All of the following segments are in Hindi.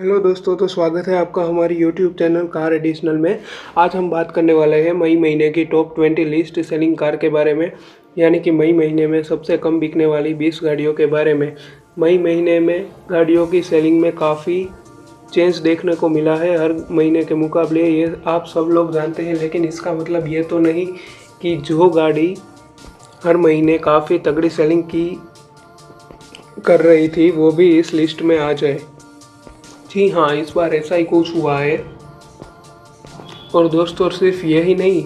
हेलो दोस्तों, तो स्वागत है आपका हमारी यूट्यूब चैनल कार एडिशनल में। आज हम बात करने वाले हैं मई महीने की टॉप 20 लिस्ट सेलिंग कार के बारे में, यानी कि मई महीने में सबसे कम बिकने वाली 20 गाड़ियों के बारे में। मई महीने में गाड़ियों की सेलिंग में काफ़ी चेंज देखने को मिला है हर महीने के मुकाबले, ये आप सब लोग जानते हैं। लेकिन इसका मतलब ये तो नहीं कि जो गाड़ी हर महीने काफ़ी तगड़ी सेलिंग कर रही थी वो भी इस लिस्ट में आ जाए। जी हाँ, इस बार ऐसा ही कुछ हुआ है। और दोस्तों, सिर्फ यही नहीं,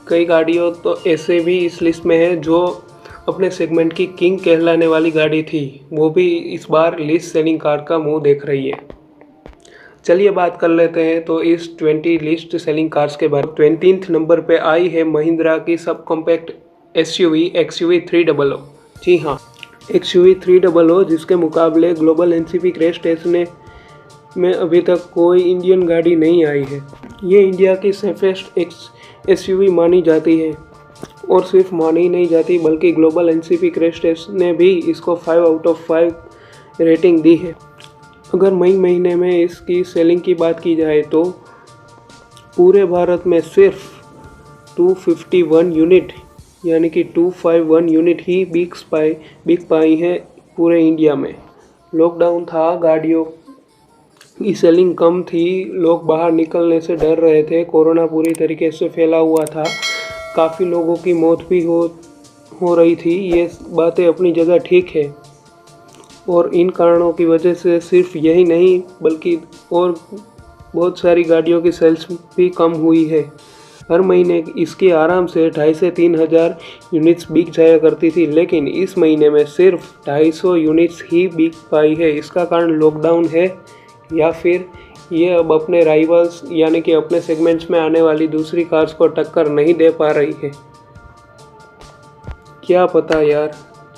कई गाड़ियों तो ऐसे भी इस लिस्ट में है जो अपने सेगमेंट की किंग कहलाने वाली गाड़ी थी, वो भी इस बार लिस्ट सेलिंग कार का मुंह देख रही है। चलिए बात कर लेते हैं तो इस 20 लिस्ट सेलिंग कार्स के बारे में। 20th नंबर पे आई है महिंद्रा की सब कॉम्पैक्ट एसयूवी XUV 300। जी हाँ, XUV 300 जिसके मुकाबले ग्लोबल एनसीपी क्रैश टेस्ट में अभी तक कोई इंडियन गाड़ी नहीं आई है। ये इंडिया की सेफेस्ट एसयूवी मानी जाती है, और सिर्फ मानी ही नहीं जाती बल्कि ग्लोबल एनसीपी क्रैश टेस्ट ने भी इसको 5 आउट ऑफ 5 रेटिंग दी है। अगर मई महीने में इसकी सेलिंग की बात की जाए तो पूरे भारत में सिर्फ 251 यूनिट, यानी कि 251 यूनिट ही बिक पाई है पूरे इंडिया में। लॉकडाउन था, गाड़ियों की सेलिंग कम थी, लोग बाहर निकलने से डर रहे थे, कोरोना पूरी तरीके से फैला हुआ था, काफ़ी लोगों की मौत भी हो रही थी। ये बातें अपनी जगह ठीक है, और इन कारणों की वजह से सिर्फ यही नहीं बल्कि और बहुत सारी गाड़ियों की सेल्स भी कम हुई है। हर महीने इसकी आराम से 2,500 से 3,000 यूनिट्स बिक जाया करती थी, लेकिन इस महीने में सिर्फ 250 यूनिट्स ही बिक पाई है। इसका कारण लॉकडाउन है या फिर ये अब अपने राइवल्स यानी कि अपने सेगमेंट्स में आने वाली दूसरी कार्स को टक्कर नहीं दे पा रही है, क्या पता यार।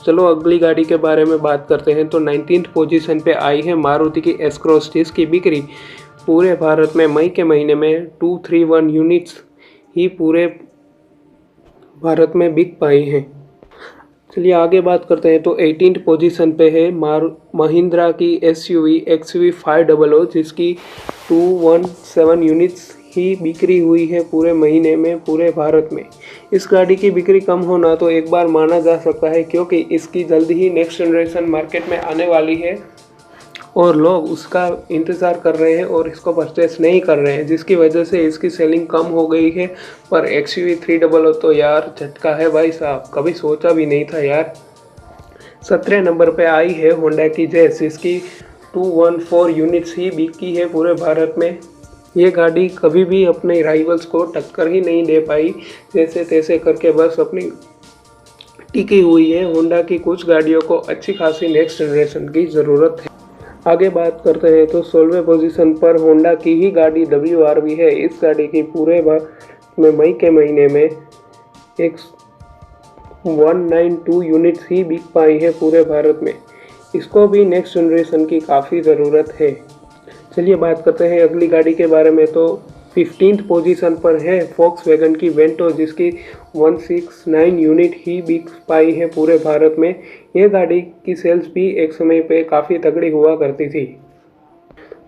चलो अगली गाड़ी के बारे में बात करते हैं। तो 19th पोजीशन पे आई है मारुति की एस क्रॉस, जिसकी बिक्री पूरे भारत में मई के महीने में 231 यूनिट्स ही पूरे भारत में बिक पाई हैं। चलिए आगे बात करते हैं। तो 18th पोजीशन पे है महिंद्रा की एसयूवी XUV 500, जिसकी 217 यूनिट्स ही बिक्री हुई है पूरे महीने में पूरे भारत में। इस गाड़ी की बिक्री कम होना तो एक बार माना जा सकता है, क्योंकि इसकी जल्दी ही नेक्स्ट जनरेशन मार्केट में आने वाली है और लोग उसका इंतज़ार कर रहे हैं और इसको परचेस नहीं कर रहे हैं, जिसकी वजह से इसकी सेलिंग कम हो गई है। पर XUV 300 तो यार झटका है भाई साहब, कभी सोचा भी नहीं था यार। 17 नंबर पे आई है होंडा की जेज, जिसकी 214 यूनिट्स ही बिकी है पूरे भारत में। ये गाड़ी कभी भी अपने राइवल्स को टक्कर ही नहीं दे पाई, जैसे तैसे करके बस अपनी टिकी हुई है। होंडा की कुछ गाड़ियों को अच्छी खासी नेक्स्ट जनरेशन की ज़रूरत है। आगे बात करते हैं तो 16वें पोजीशन पर होंडा की ही गाड़ी WRV है। इस गाड़ी की पूरे में मई के महीने में 192 यूनिट्स ही बिक पाई है पूरे भारत में। इसको भी नेक्स्ट जनरेशन की काफ़ी ज़रूरत है। चलिए बात करते हैं अगली गाड़ी के बारे में। तो 15th पोजीशन पर है वोक्सवैगन की वेंटो, जिसकी 169 यूनिट ही बिक पाई है पूरे भारत में। यह गाड़ी की सेल्स भी एक समय पे काफ़ी तगड़ी हुआ करती थी।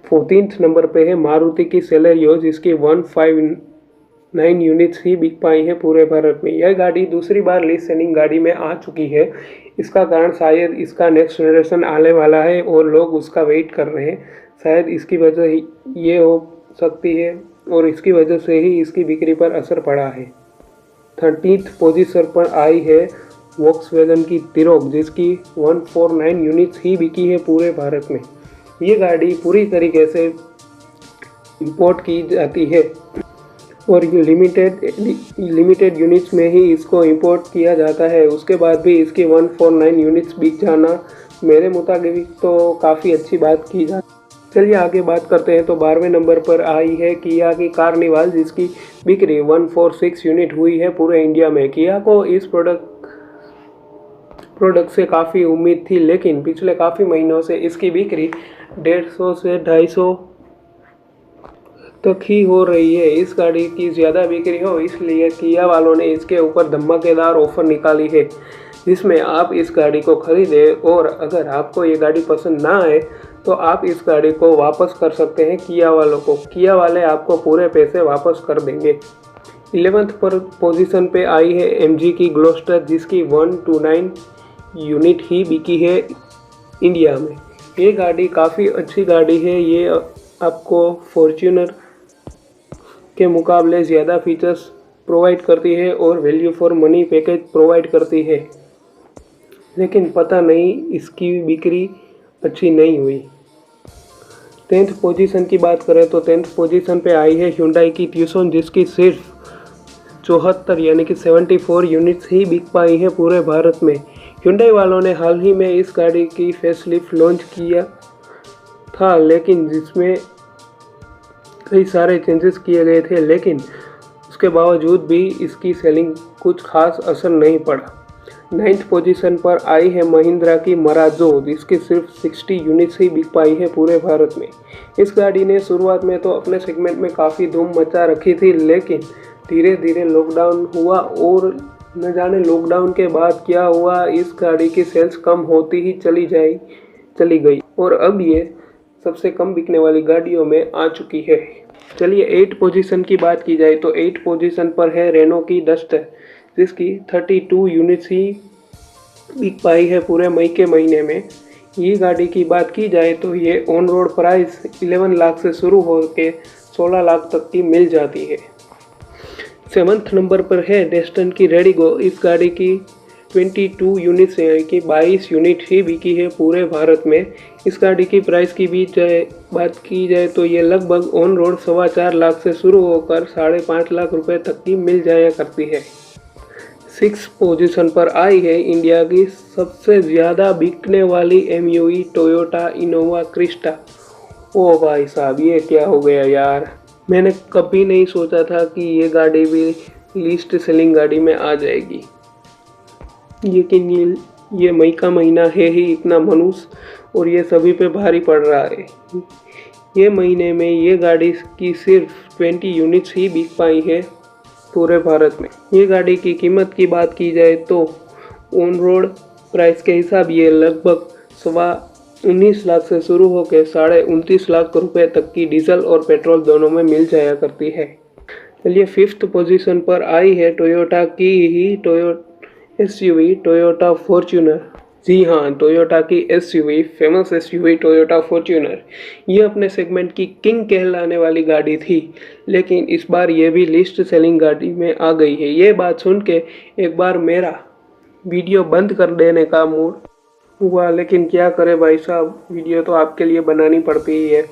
14th नंबर पे है मारुति की सेलेरियो, जिसकी 159 यूनिट्स ही बिक पाई है पूरे भारत में। यह गाड़ी दूसरी बार लिस्ट सेलिंग गाड़ी में आ चुकी है। इसका कारण शायद इसका नेक्स्ट जनरेशन आने वाला है और लोग उसका वेट कर रहे हैं, शायद इसकी वजह ये हो सकती है और इसकी वजह से ही इसकी बिक्री पर असर पड़ा है। 30th पोजीशन पर आई है वोक्सवैगन की तिरोक, जिसकी 149 यूनिट्स ही बिकी है पूरे भारत में। ये गाड़ी पूरी तरीके से इंपोर्ट की जाती है और ये लिमिटेड यूनिट्स में ही इसको इंपोर्ट किया जाता है। उसके बाद भी इसकी 149 यूनिट्स बिक जाना मेरे मुताबिक तो काफ़ी अच्छी बात की जाती है। चलिए आगे बात करते हैं। तो 12वें नंबर पर आई है किया की कार्निवाल, जिसकी बिक्री 146 यूनिट हुई है पूरे इंडिया में। किया को इस प्रोडक्ट से काफ़ी उम्मीद थी, लेकिन पिछले काफ़ी महीनों से इसकी बिक्री 150 से 250 तक ही हो रही है। इस गाड़ी की ज़्यादा बिक्री हो इसलिए किया वालों ने इसके ऊपर धमाकेदार ऑफर निकाली है, जिसमें आप इस गाड़ी को खरीदें और अगर आपको ये गाड़ी पसंद ना आए तो आप इस गाड़ी को वापस कर सकते हैं किया वालों को। किया वाले आपको पूरे पैसे वापस कर देंगे। 11th पर पोजीशन पे आई है MG की ग्लोस्टर, जिसकी 129 यूनिट ही बिकी है इंडिया में। ये गाड़ी काफ़ी अच्छी गाड़ी है। ये आपको फॉर्च्यूनर के मुकाबले ज़्यादा फीचर्स प्रोवाइड करती है और value for money package provide करती है, लेकिन पता नहीं इसकी बिक्री अच्छी नहीं हुई। 10th पोजीशन की बात करें तो 10th पोजीशन पे आई है Hyundai की ट्यूसन, जिसकी सिर्फ 74 यानी कि 74 यूनिट्स ही बिक पाई है पूरे भारत में। Hyundai वालों ने हाल ही में इस गाड़ी की फेसलिफ्ट लॉन्च किया था, लेकिन जिसमें कई सारे चेंजेस किए गए थे, लेकिन उसके बावजूद भी इसकी सेलिंग कुछ खास असर नहीं पड़ा। 9th पोजीशन पर आई है महिंद्रा की मराजो, जिसकी सिर्फ 60 यूनिट्स ही बिक पाई है पूरे भारत में। इस गाड़ी ने शुरुआत में तो अपने सेगमेंट में काफ़ी धूम मचा रखी थी, लेकिन धीरे धीरे लॉकडाउन हुआ और न जाने लॉकडाउन के बाद क्या हुआ, इस गाड़ी की सेल्स कम होती ही चली गई और अब ये सबसे कम बिकने वाली गाड़ियों में आ चुकी है। चलिए 8 पोजीशन की बात की जाए तो 8 पोजीशन पर है रेनो की डस्टर, जिसकी 32 यूनिट्स ही बिक पाई है पूरे मई के महीने में। ये गाड़ी की बात की जाए तो ये ऑन रोड प्राइस 11 लाख से शुरू होकर 16 लाख तक की मिल जाती है। 7th नंबर पर है डेस्टन की रेडिगो। इस गाड़ी की 22 यूनिट्स यानी कि 22 यूनिट ही बिकी है पूरे भारत में। इस गाड़ी की प्राइस की भी बात की जाए तो ये लगभग ऑन रोड 4.25 लाख से शुरू होकर 5.5 लाख रुपए तक की मिल जाया करती है। 6 पोजीशन पर आई है इंडिया की सबसे ज़्यादा बिकने वाली MUV टोयोटा इनोवा क्रिस्टा। ओ भाई साहब, ये क्या हो गया यार। मैंने कभी नहीं सोचा था कि ये गाड़ी भी लिस्ट सेलिंग गाड़ी में आ जाएगी, लेकिन ये मई का महीना है ही इतना मनूस और ये सभी पे भारी पड़ रहा है। ये महीने में ये गाड़ी की सिर्फ 20 यूनिट्स ही बिक पाई है पूरे भारत में। ये गाड़ी की कीमत की बात की जाए तो ऑन रोड प्राइस के हिसाब ये लगभग 19 लाख से शुरू होकर 29.5 लाख रुपए तक की डीजल और पेट्रोल दोनों में मिल जाया करती है। चलिए 5th पोजीशन पर आई है टोयोटा की ही SUV टोयोटा फॉर्च्यूनर। जी हाँ, टोयोटा की SUV, famous SUV Toyota Fortuner. ये अपने सेगमेंट की किंग कहलाने वाली गाड़ी थी, लेकिन इस बार ये भी लिस्ट सेलिंग गाड़ी में आ गई है। ये बात सुन के एक बार मेरा वीडियो बंद कर देने का मूड हुआ, लेकिन क्या करे भाई साहब, वीडियो तो आपके लिए बनानी पड़ती ही है।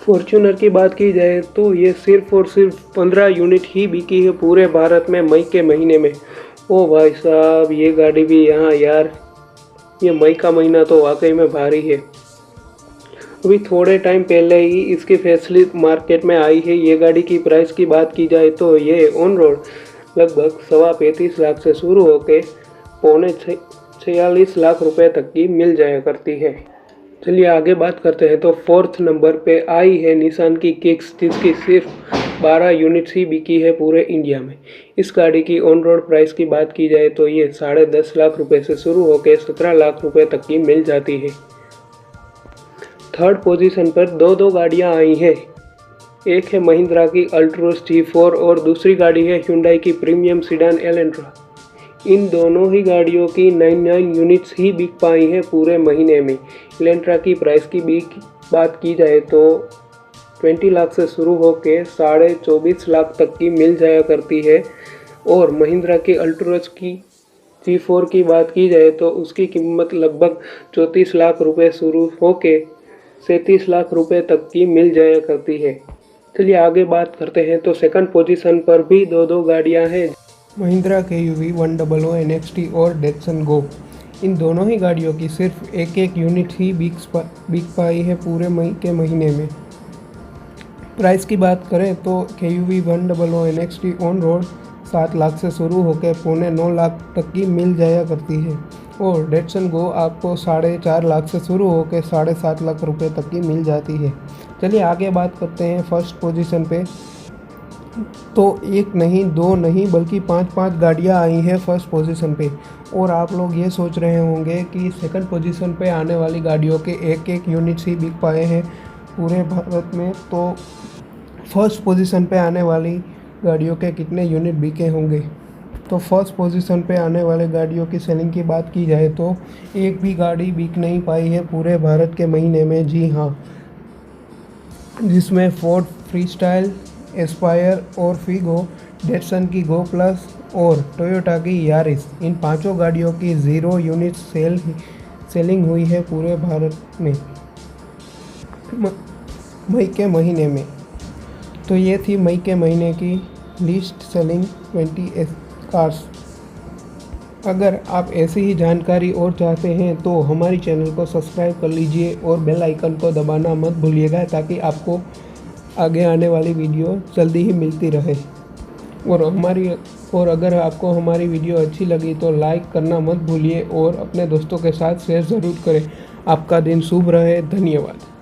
फॉर्च्यूनर की बात की जाए तो ये सिर्फ और सिर्फ 15 यूनिट ही बिकी है पूरे भारत में मई के महीने में। ओ भाई साहब, ये गाड़ी भी यहाँ यार, ये मई का महीना तो वाकई में भारी है। अभी थोड़े टाइम पहले ही इसकी फैसिलिटी मार्केट में आई है। ये गाड़ी की प्राइस की बात की जाए तो ये ऑन रोड लगभग 35 लाख से शुरू होकर 46 लाख रुपए तक की मिल जाया करती है। चलिए आगे बात करते हैं तो 4th नंबर पे आई है निसान की किक्स, जिसकी सिर्फ 12 यूनिट्स ही बिकी है पूरे इंडिया में। इस गाड़ी की ऑन रोड प्राइस की बात की जाए तो ये 10.5 लाख रुपए से शुरू होकर 17 लाख रुपए तक की मिल जाती है। 3rd पोजीशन पर दो गाड़ियां आई हैं। एक है महिंद्रा की अल्ट्रोस G4 और दूसरी गाड़ी है Hyundai की प्रीमियम सीडान एलेंट्रा। इन दोनों ही गाड़ियों की 99 यूनिट्स ही बिक पाई हैं पूरे महीने में। एलेंट्रा की प्राइस की भी बात की जाए तो 20 लाख से शुरू होकर 24.5 लाख तक की मिल जाया करती है और महिंद्रा की अल्ट्रोस की G4 की बात की जाए तो उसकी कीमत लगभग 34 लाख रुपए शुरू होकर 37 लाख रुपए तक की मिल जाया करती है। चलिए आगे बात करते हैं तो 2nd पोजीशन पर भी दो गाड़ियां हैं, महिंद्रा KUV 100 NXT और डेटसन गो। इन दोनों ही गाड़ियों की सिर्फ एक यूनिट ही बिक पाई है पूरे मई के महीने में। प्राइस की बात करें तो KUV 100 NXT on road 7 lakh से शुरू होकर 9.25 लाख तक की मिल जाया करती है और डेटसन गो आपको 4.5 लाख से शुरू होकर 7.5 लाख रुपए तक की मिल जाती है। चलिए आगे बात करते हैं फर्स्ट पोजीशन पे। तो एक नहीं, दो नहीं, बल्कि 5-5 गाड़ियाँ आई हैं फर्स्ट पोजीशन पे। और आप लोग ये सोच रहे होंगे कि सेकंड पोजीशन पे आने वाली गाड़ियों के एक यूनिट्स ही बिक पाए हैं पूरे भारत में, तो फर्स्ट पोजीशन पे आने वाली गाड़ियों के कितने यूनिट बिके होंगे। तो फर्स्ट पोजीशन पे आने वाले गाड़ियों की सेलिंग की बात की जाए तो एक भी गाड़ी बिक नहीं पाई है पूरे भारत के महीने में। जी हाँ, जिसमें फोर्ड फ्रीस्टाइल, एस्पायर और फिगो, डेटसन की गो प्लस और टोयोटा की यारिस, इन पांचों गाड़ियों की 0 यूनिट सेलिंग हुई है पूरे भारत में मई के महीने में। तो ये थी मई के महीने की लिस्ट सेलिंग 20 कार्स। अगर आप ऐसी ही जानकारी और चाहते हैं तो हमारी चैनल को सब्सक्राइब कर लीजिए और बेल आइकन को दबाना मत भूलिएगा, ताकि आपको आगे आने वाली वीडियो जल्दी ही मिलती रहे। और अगर आपको हमारी वीडियो अच्छी लगी तो लाइक करना मत भूलिए और अपने दोस्तों के साथ शेयर ज़रूर करें। आपका दिन शुभ रहे। धन्यवाद।